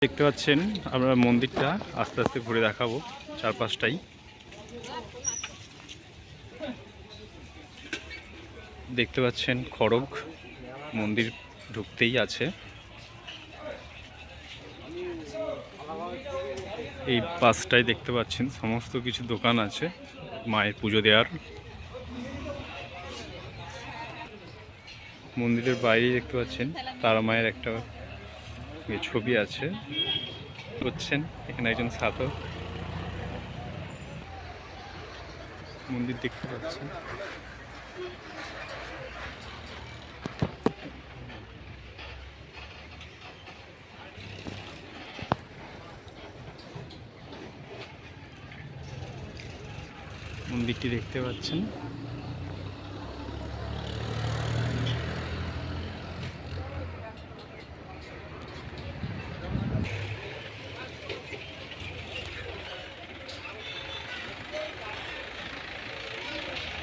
দেখতে পাচ্ছেন আমরা মন্দিরটা আস্তে আস্তে ঘুরে দেখাবো চারপাশটাই। দেখতে পাচ্ছেন খড়গ মন্দির ঢুকতেই আছে। এই পাশটায় দেখতে পাচ্ছেন সমস্ত কিছু দোকান আছে মায়ের পুজো দেওয়ার। মন্দিরের বাইরে দেখতে পাচ্ছেন তারা মায়ের একটা ছবি আছে বুঝছেন। এখানে একজন সাধক মন্দির দেখতে পাচ্ছেন। মন্দিরটি দেখতে পাচ্ছেন।